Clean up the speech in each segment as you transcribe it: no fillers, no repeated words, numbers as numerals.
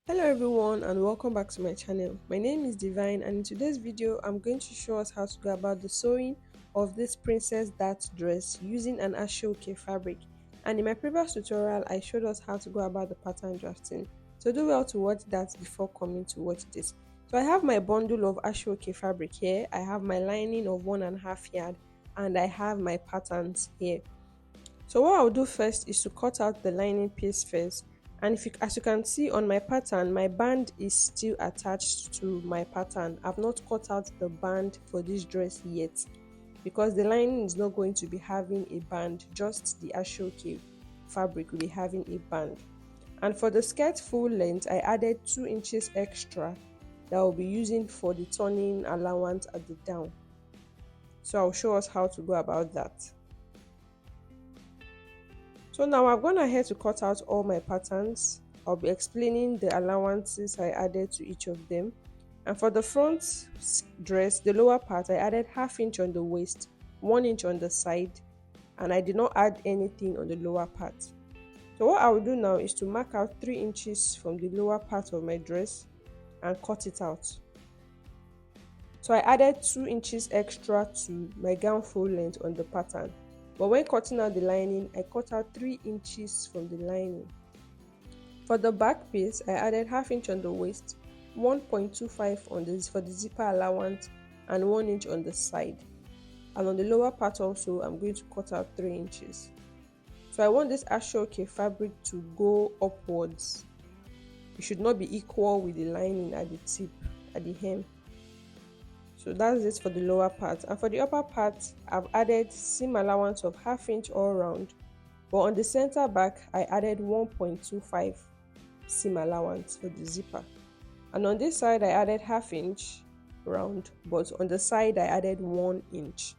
Hello everyone and welcome back to my channel. My name is Divine and in today's video I'm going to show us how to go about the sewing of this princess dart dress using an ashoke fabric. And in my previous tutorial I showed us how to go about the pattern drafting. So do well to watch that before coming to watch this. So I have my bundle of ashoke fabric here, I have my lining of 1.5 yard and I have my patterns here. So what I'll do first is to cut out the lining piece first, and as you can see on my pattern, my band is still attached to my pattern. I've not cut out the band for this dress yet because the lining is not going to be having a band, just the ashoke fabric will be having a band. And for the skirt full length, I added 2 inches extra that I'll be using for the turning allowance at the down. So I'll show us how to go about that. So now I've gone ahead to cut out all my patterns. I'll be explaining the allowances I added to each of them. And for the front dress, the lower part, I added ½ inch on the waist, 1 inch on the side, and I did not add anything on the lower part. So what I will do now is to mark out 3 inches from the lower part of my dress and cut it out. So I added 2 inches extra to my gown full length on the pattern. But when cutting out the lining, I cut out 3 inches from the lining. For the back piece, I added ½ inch on the waist, 1.25 on for the zipper allowance, and 1 inch on the side. And on the lower part also, I'm going to cut out 3 inches. So I want this ashoke fabric to go upwards. It should not be equal with the lining at the tip, at the hem. So that's it for the lower part, and for the upper part I've added seam allowance of ½ inch all round, but on the center back I added 1.25 seam allowance for the zipper, and on this side I added ½ inch round, but on the side I added 1 inch.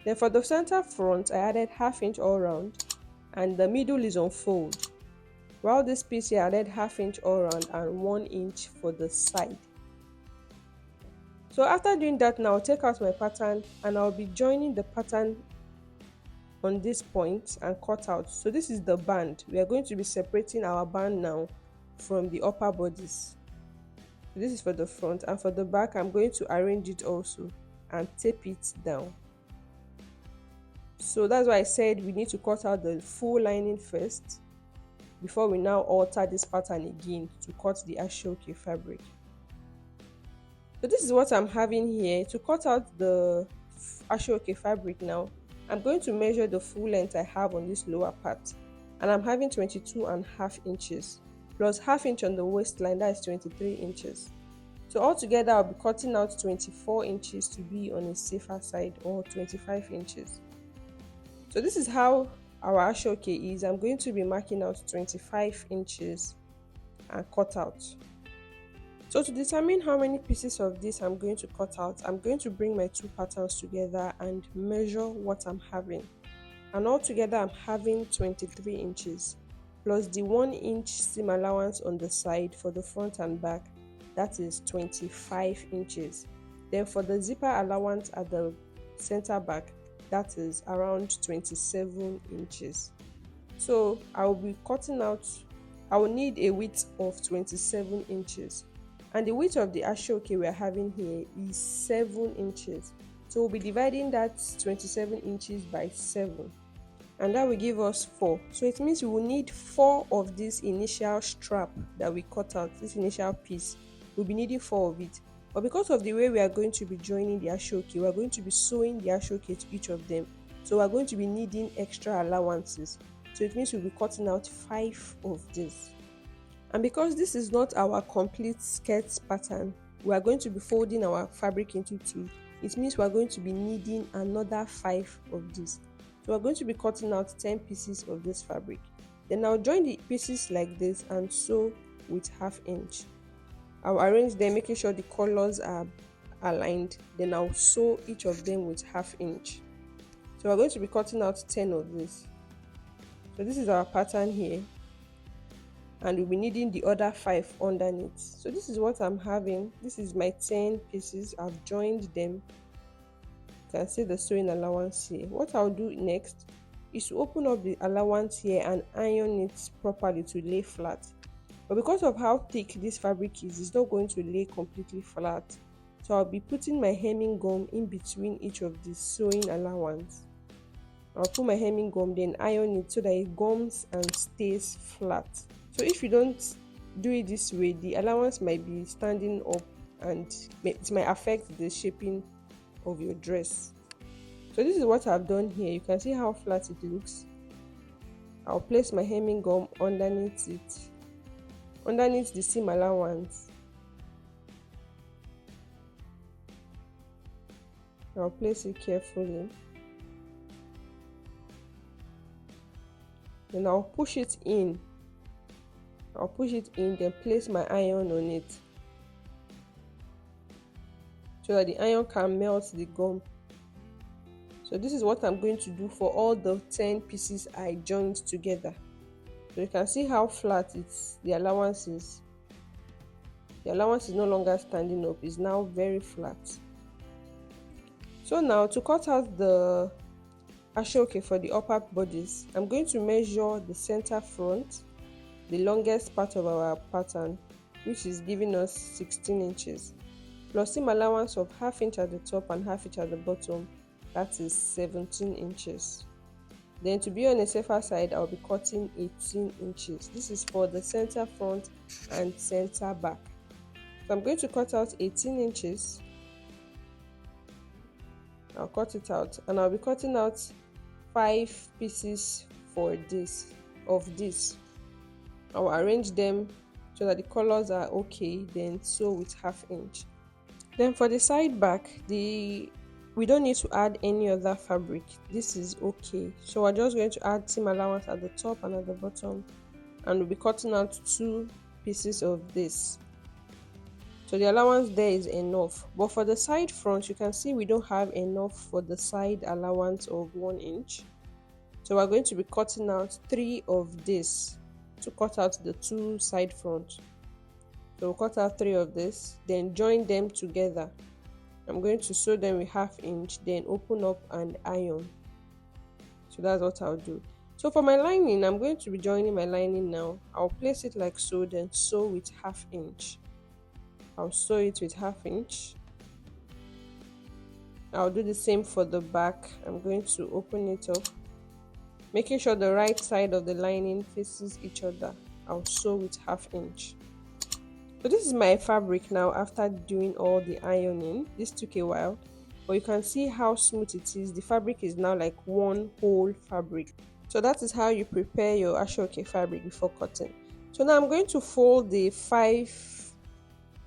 Then for the center front I added ½ inch all round and the middle is on fold, while this piece here I added ½ inch all round and 1 inch for the side. So after doing that, now I'll take out my pattern and I'll be joining the pattern on this point and cut out. So this is the band. We are going to be separating our band now from the upper bodice. So this is for the front, and for the back I'm going to arrange it also and tape it down. So that's why I said we need to cut out the full lining first before we now alter this pattern again to cut the ashoke fabric. So this is what I'm having here. To cut out the ashoke fabric now, I'm going to measure the full length I have on this lower part, and I'm having 22.5 inches plus ½ inch on the waistline, that is 23 inches. So altogether I'll be cutting out 24 inches to be on a safer side, or 25 inches. So this is how our ashoke is. I'm going to be marking out 25 inches and cut out. So to determine how many pieces of this I'm going to cut out, I'm going to bring my two patterns together and measure what I'm having. And altogether I'm having 23 inches plus the 1 inch seam allowance on the side for the front and back, that is 25 inches. Then for the zipper allowance at the center back, that is around 27 inches. So I will be cutting out, I will need a width of 27 inches. And the width of the ashoke we are having here is 7 inches. So we'll be dividing that 27 inches by 7. And that will give us 4. So it means we will need 4 of this initial strap that we cut out, this initial piece. We'll be needing 4 of it. But because of the way we are going to be joining the ashoke, we are going to be sewing the ashoke to each of them. So we are going to be needing extra allowances. So it means we'll be cutting out 5 of this. And because this is not our complete skirt pattern, we are going to be folding our fabric into 2. It means we are going to be needing another 5 of this. So we're going to be cutting out 10 pieces of this fabric. Then I'll join the pieces like this and sew with ½ inch. I'll arrange them, making sure the colors are aligned. Then I'll sew each of them with ½ inch. So we're going to be cutting out 10 of this. So this is our pattern here, and we'll be needing the other 5 underneath. So this is what I'm having. This is my 10 pieces. I've joined them. You can see the sewing allowance here. What I'll do next is to open up the allowance here and iron it properly to lay flat. But because of how thick this fabric is, it's not going to lay completely flat. So I'll be putting my hemming gum in between each of the sewing allowance. I'll put my hemming gum, then iron it so that it gums and stays flat. So if you don't do it this way, the allowance might be standing up and it might affect the shaping of your dress. So this is what I've done here. You can see how flat it looks. I'll place my hemming gum underneath it, underneath the seam allowance. I'll place it carefully. Then I'll push it in. Then place my iron on it so that the iron can melt the gum. So this is what I'm going to do for all the 10 pieces I joined together. So you can see how flat the allowance is. The allowance is no longer standing up, it's now very flat. So now to cut out the ashoke for the upper bodice, I'm going to measure the center front, the longest part of our pattern, which is giving us 16 inches, plus seam allowance of ½ inch at the top and ½ inch at the bottom, that is 17 inches. Then to be on a safer side, I'll be cutting 18 inches. This is for the center front and center back. So I'm going to cut out 18 inches. I'll cut it out, and I'll be cutting out 5 pieces for this. I'll arrange them so that the colors are okay, then sew with ½ inch. Then for the side back, we don't need to add any other fabric. This is okay. So we're just going to add seam allowance at the top and at the bottom, and we'll be cutting out 2 pieces of this. So the allowance there is enough. But for the side front, you can see we don't have enough for the side allowance of 1 inch. So we're going to be cutting out 3 of this to cut out the 2 side front. So we'll cut out 3 of this, then join them together. I'm going to sew them with ½ inch, then open up and iron. So that's what I'll do. So for my lining, I'm going to be joining my lining now. I'll place it like so, then sew with ½ inch. I'll sew it with ½ inch. I'll do the same for the back. I'm going to open it up, making sure the right side of the lining faces each other. I'll sew with ½ inch. So this is my fabric now after doing all the ironing. This took a while, but you can see how smooth it is. The fabric is now like one whole fabric. So that is how you prepare your ashoke fabric before cutting. So now I'm going to fold the 5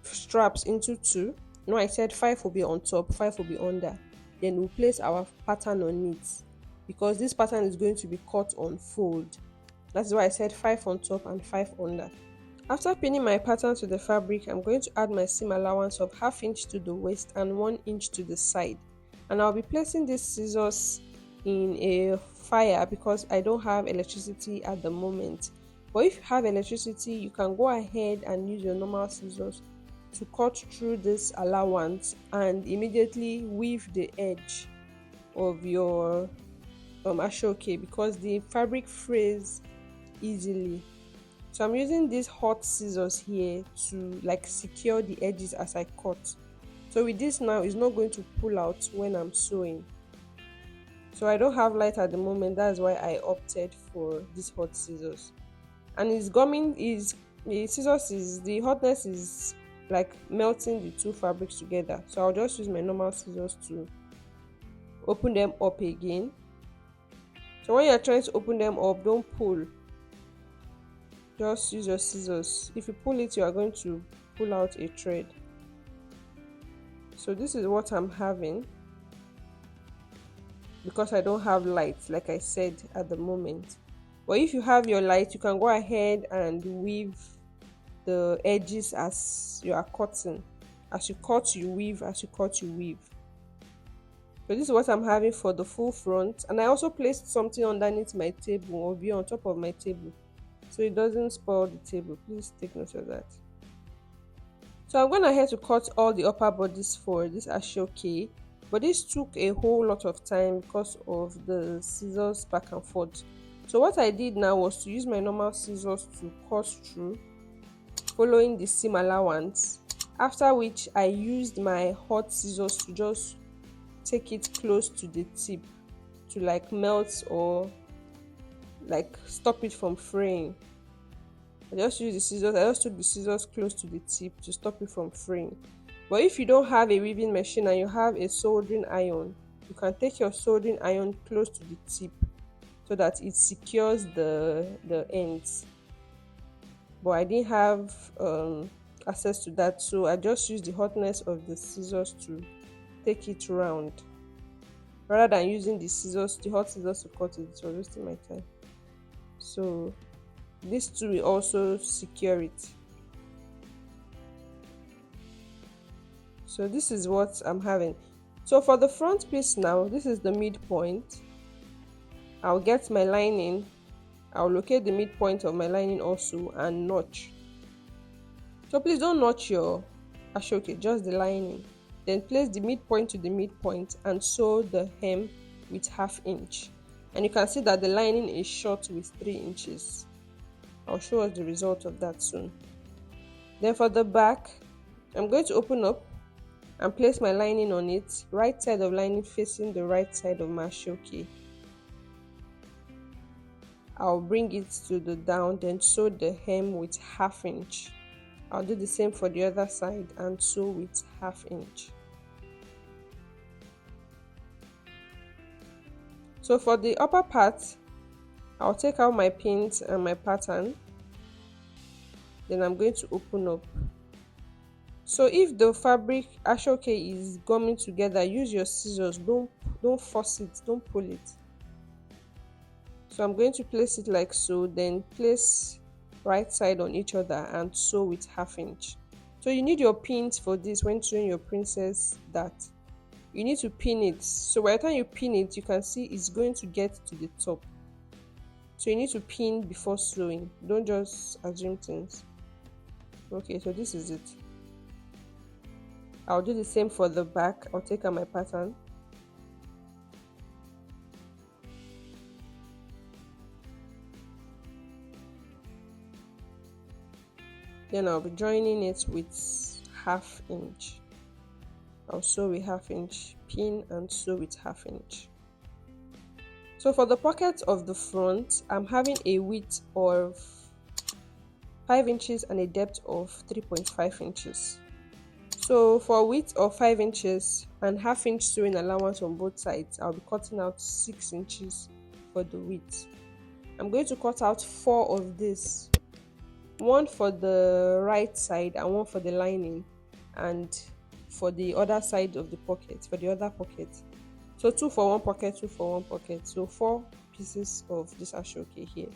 straps into 2. No, I said 5 will be on top, 5 will be under. Then we'll place our pattern on it, because this pattern is going to be cut on fold. That's why I said 5 on top and 5 under. After pinning my pattern to the fabric, I'm going to add my seam allowance of ½ inch to the waist and 1 inch to the side. And I'll be placing these scissors in a fire because I don't have electricity at the moment. But if you have electricity, you can go ahead and use your normal scissors to cut through this allowance and immediately weave the edge of your ashoke, because the fabric frays easily. So I'm using these hot scissors here to like secure the edges as I cut. So with this now, it's not going to pull out when I'm sewing. So I don't have light at the moment, that's why I opted for these hot scissors. And it's gumming, the hotness is like melting the 2 fabrics together. So I'll just use my normal scissors to open them up again. So when you're trying to open them up, don't pull. Just use your scissors. If you pull it, you are going to pull out a thread. So this is what I'm having, because I don't have light, like I said, at the moment. But if you have your light, you can go ahead and weave the edges as you are cutting. As you cut, you weave. As you cut, you weave. So this is what I'm having for the full front. And I also placed something underneath my table, or be on top of my table, so it doesn't spoil the table. Please take note of that. So I'm going ahead to cut all the upper bodies for this ashoke, but this took a whole lot of time because of the scissors back and forth. So what I did now was to use my normal scissors to cut through following the seam allowance, after which I used my hot scissors to just take it close to the tip to like melt or like stop it from fraying. I just use the scissors, I just took the scissors close to the tip to stop it from fraying. But if you don't have a weaving machine and you have a soldering iron, you can take your soldering iron close to the tip so that it secures the ends. But I didn't have access to that, so I just used the hotness of the scissors to take it round rather than using the scissors, the hot scissors to cut it. It was wasting my time. So this too will also secure it. So this is what I'm having. So for the front piece now, this is the midpoint. I'll get my lining, I'll locate the midpoint of my lining also and notch. So please don't notch your ashoke, just the lining. Then place the midpoint to the midpoint and sew the hem with 1/2 inch. And you can see that the lining is short with 3 inches. I'll show us the result of that soon. Then for the back, I'm going to open up and place my lining on it, right side of lining facing the right side of my ashoke. I'll bring it to the down, then sew the hem with 1/2 inch. I'll do the same for the other side and sew with 1/2 inch. So for the upper part, I'll take out my pins and my pattern. Then I'm going to open up. So if the fabric ashoke is gumming together, use your scissors. Don't force it, don't pull it. So I'm going to place it like so, then place right side on each other and sew with 1/2 inch. So you need your pins for this when sewing your princess dart. You need to pin it. So by the time you pin it, you can see it's going to get to the top. So you need to pin before sewing. Don't just assume things. Okay, so this is it. I'll do the same for the back. I'll take out my pattern. Then I'll be joining it with 1/2 inch. I'll sew with 1/2 inch, pin and sew with 1/2 inch. So for the pocket of the front, I'm having a width of 5 inches and a depth of 3.5 inches. So for width of 5 inches and 1/2 inch sewing allowance on both sides, I'll be cutting out 6 inches for the width. I'm going to cut out 4 of this, one for the right side and one for the lining, and for the other side of the pocket, for the other pocket. So 2 for one pocket, 2 for one pocket. So 4 pieces of this ashoke here.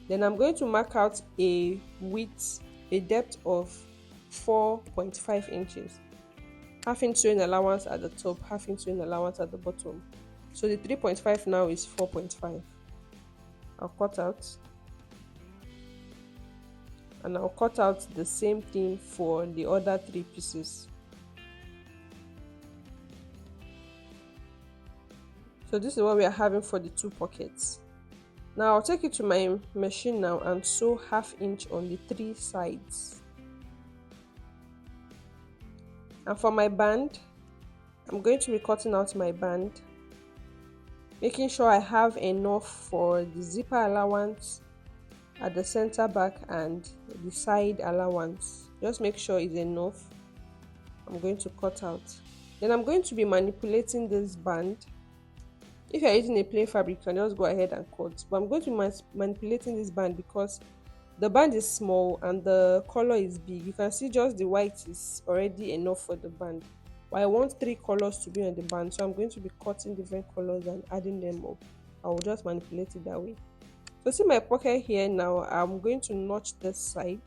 Then I'm going to mark out a width, a depth of 4.5 inches. 1/2 inch sewing allowance at the top, 1/2 inch sewing allowance at the bottom. So the 3.5 now is 4.5. I'll cut out. And I'll cut out the same thing for the other 3 pieces. So this is what we are having for the 2 pockets. Now I'll take it to my machine now and sew 1/2 inch on the 3 sides. And for my band, I'm going to be cutting out my band, making sure I have enough for the zipper allowance at the center back and the side allowance. Just make sure it's enough. I'm going to cut out. Then I'm going to be manipulating this band. If you're using a plain fabric, you can just go ahead and cut. But I'm going to be manipulating this band because the band is small and the color is big. You can see just the white is already enough for the band. But I want 3 colors to be on the band, so I'm going to be cutting different colors and adding them up. I will just manipulate it that way. So see my pocket here now, I'm going to notch this side,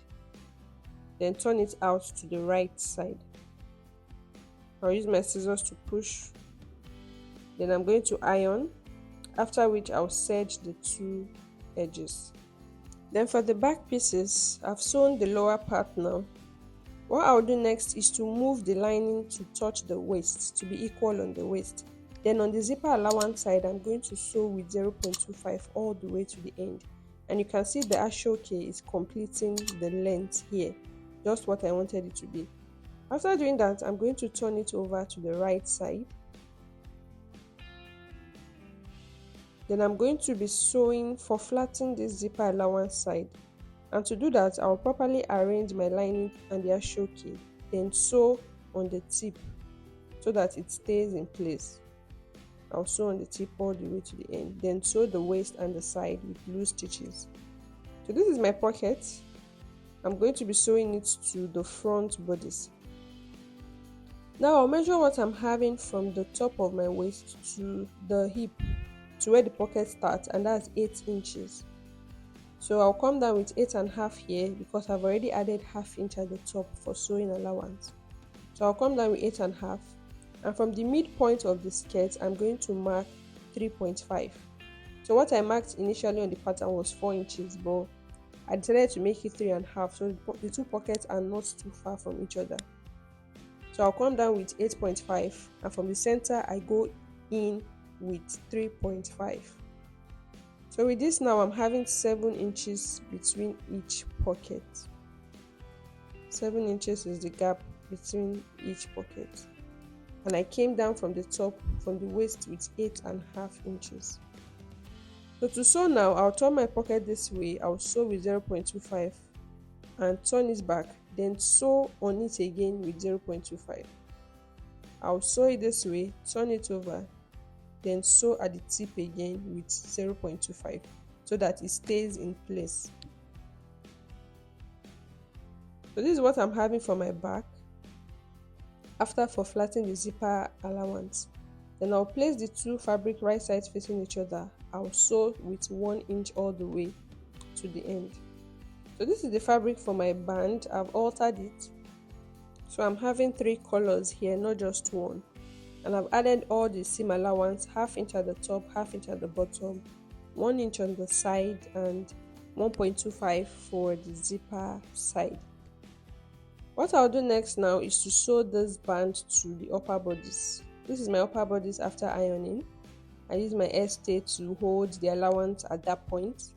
then turn it out to the right side. I'll use my scissors to push. Then I'm going to iron, after which I'll serge the 2 edges. Then for the back pieces, I've sewn the lower part now. What I'll do next is to move the lining to touch the waist, to be equal on the waist. Then on the zipper allowance side, I'm going to sew with 0.25 all the way to the end. And you can see the ashoke is completing the length here, just what I wanted it to be. After doing that, I'm going to turn it over to the right side. Then I'm going to be sewing for flattening this zipper allowance side. And to do that, I'll properly arrange my lining and the ashoke, then sew on the tip so that it stays in place. I'll sew on the tip all the way to the end, then sew the waist and the side with loose stitches. So this is my pocket. I'm going to be sewing it to the front bodice. Now I'll measure what I'm having from the top of my waist to the hip, to where the pocket starts, and that's 8 inches. So I'll come down with 8.5 here because I've already added ½ inch at the top for sewing allowance. So I'll come down with 8.5, and from the midpoint of the skirt I'm going to mark 3.5. So what I marked initially on the pattern was 4 inches, but I decided to make it 3.5 so the two pockets are not too far from each other. So I'll come down with 8.5, and from the center I go in with 3.5. So with this now I'm having 7 inches between each pocket. 7 inches is the gap between each pocket. And I came down from the top, from the waist, with 8.5 inches. So to sew now, I'll turn my pocket this way. I'll sew with 0.25 and turn it back, then sew on it again with 0.25. I'll sew it this way, turn it over, then sew at the tip again with 0.25 so that it stays in place. So this is what I'm having for my back after for flattening the zipper allowance. Then I'll place the two fabric right sides facing each other. I'll sew with 1 inch all the way to the end. So this is the fabric for my band. I've altered it, so I'm having 3 colors here, not just one. And I've added all the seam allowance, ½ inch at the top, ½ inch at the bottom, 1 inch on the side, and 1.25 for the zipper side. What I'll do next now is to sew this band to the upper bodice. This is my upper bodice after ironing. I use my stay to hold the allowance at that point.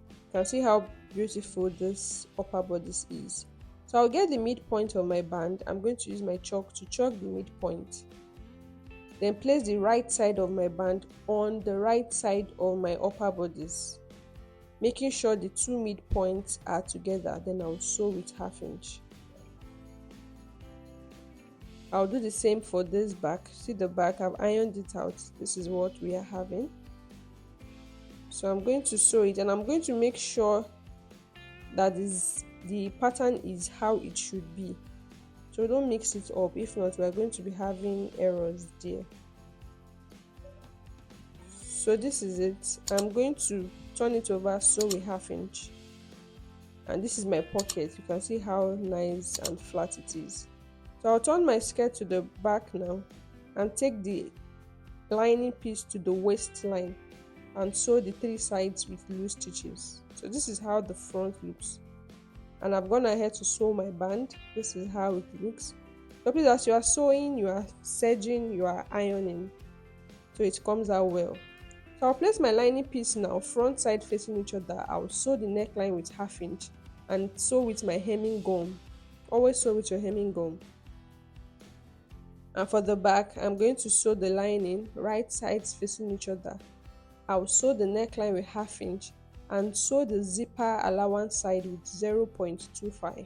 You can see how beautiful this upper bodice is. So I'll get the midpoint of my band. I'm going to use my chalk to chalk the midpoint. Then place the right side of my band on the right side of my upper bodice, making sure the two midpoints are together. Then I'll sew with ½ inch. I'll do the same for this back. See the back, I've ironed it out. This is what we are having. So I'm going to sew it, and I'm going to make sure that the pattern is how it should be. So don't mix it up, if not we are going to be having errors there. So this is it. I'm going to turn it over, sew with ½ inch. And this is my pocket. You can see how nice and flat it is. So I'll turn my skirt to the back now and take the lining piece to the waistline and sew the 3 sides with loose stitches. So this is how the front looks. And I've gone ahead to sew my band. This is how it looks. So please, as you are sewing, you are serging, you are ironing, so it comes out well. So I'll place my lining piece now, front side facing each other. I'll sew the neckline with ½ inch and sew with my hemming gum. Always sew with your hemming gum. And for the back, I'm going to sew the lining, right sides facing each other. I'll sew the neckline with ½ inch and sew the zipper allowance side with 0.25.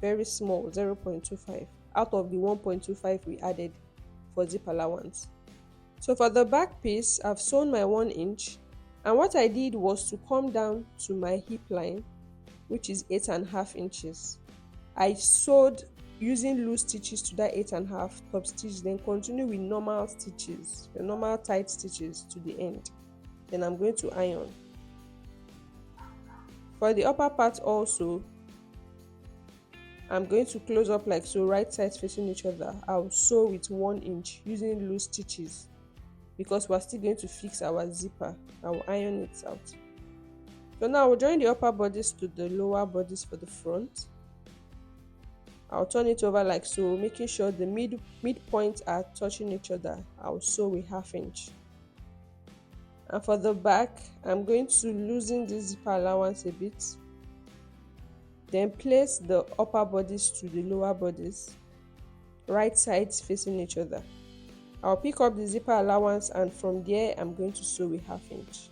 Very small, 0.25 out of the 1.25 we added for zip allowance. So for the back piece, I've sewn my 1 inch, and what I did was to come down to my hip line, which is 8.5 inches. I sewed using loose stitches to that 8.5 top stitch, then continue with normal stitches, the normal tight stitches to the end. Then I'm going to iron. For the upper part also, I'm going to close up like so, right sides facing each other. I'll sew with 1 inch using loose stitches because we're still going to fix our zipper. I'll iron it out. So now we'll join the upper bodice to the lower bodice for the front. I'll turn it over like so, making sure the midpoints are touching each other. I'll sew with ½ inch. And for the back, I'm going to loosen this zipper allowance a bit, then place the upper bodice to the lower bodice, right sides facing each other. I'll pick up the zipper allowance, and from there I'm going to sew a 1/2 inch.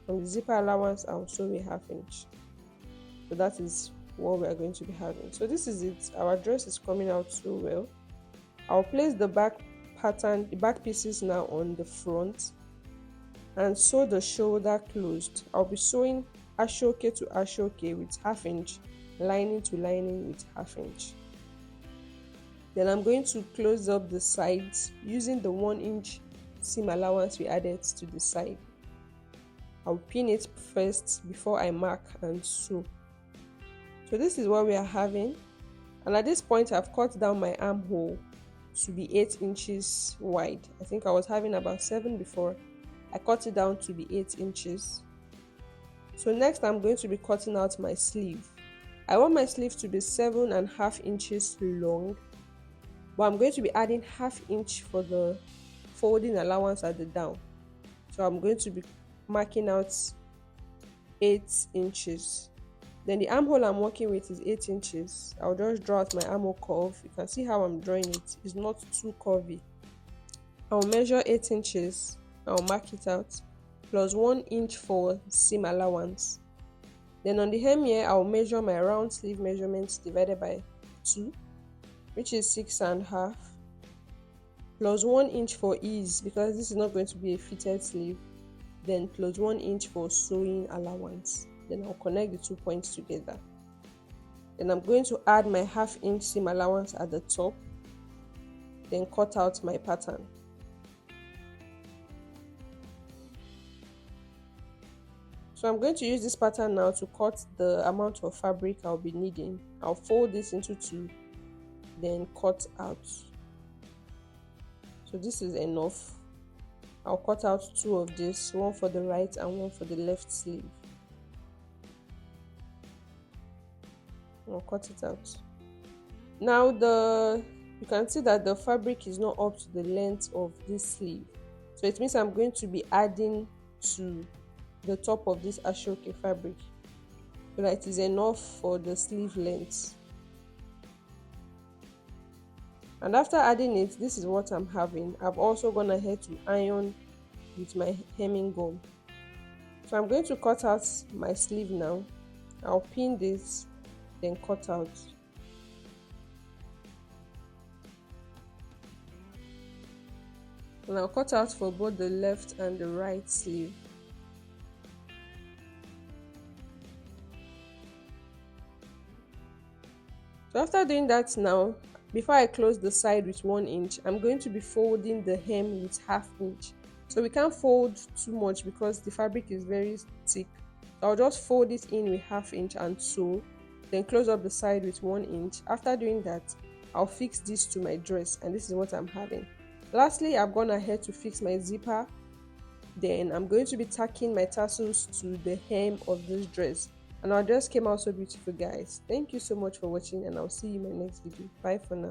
From the zipper allowance, I'll sew a 1/2 inch. So that is what we are going to be having. So this is it. Our dress is coming out so well. I'll place the back pattern, the back pieces now on the front, and sew the shoulder closed. I'll be sewing ashoke to ashoke with 1/2 inch, lining to lining with 1/2 inch. Then I'm going to close up the sides using the 1 inch seam allowance we added to the side. I'll pin it first before I mark and sew. So this is what we are having, and at this point I've cut down my armhole to be 8 inches wide. I think I was having about 7 before. I cut it down to be 8 inches. So next I'm going to be cutting out my sleeve. I want my sleeve to be 7.5 inches long, but I'm going to be adding 1/2 inch for the folding allowance at the down. So I'm going to be marking out 8 inches. Then the armhole I'm working with is 8 inches. I'll just draw out my armhole curve. You can see how I'm drawing it. It's not too curvy. I'll measure 8 inches. I'll mark it out, plus 1 inch for seam allowance. Then on the hem here, I'll measure my round sleeve measurements divided by 2, which is 6.5, plus 1 inch for ease, because this is not going to be a fitted sleeve, then plus 1 inch for sewing allowance. Then I'll connect the 2 points together. Then I'm going to add my 1/2 inch seam allowance at the top, then cut out my pattern. So I'm going to use this pattern now to cut the amount of fabric I'll be needing. I'll fold this into 2, then cut out. So this is enough. I'll cut out 2 of this, one for the right and one for the left sleeve. I'll cut it out. Now you can see that the fabric is not up to the length of this sleeve. So it means I'm going to be adding to the top of this ashoke fabric so that it is enough for the sleeve length. And after adding it, this is what I'm having. I've also gone ahead to iron with my hemming gun. So I'm going to cut out my sleeve now. I'll pin this, then cut out. And I'll cut out for both the left and the right sleeve. So after doing that now, before I close the side with 1 inch, I'm going to be folding the hem with 1/2 inch. So we can't fold too much because the fabric is very thick. So I'll just fold it in with 1/2 inch and sew, then close up the side with 1 inch. After doing that, I'll fix this to my dress, and this is what I'm having. Lastly, I've gone ahead to fix my zipper. Then I'm going to be tacking my tassels to the hem of this dress. And our dress came out so beautiful, guys. Thank you so much for watching, and I'll see you in my next video. Bye for now.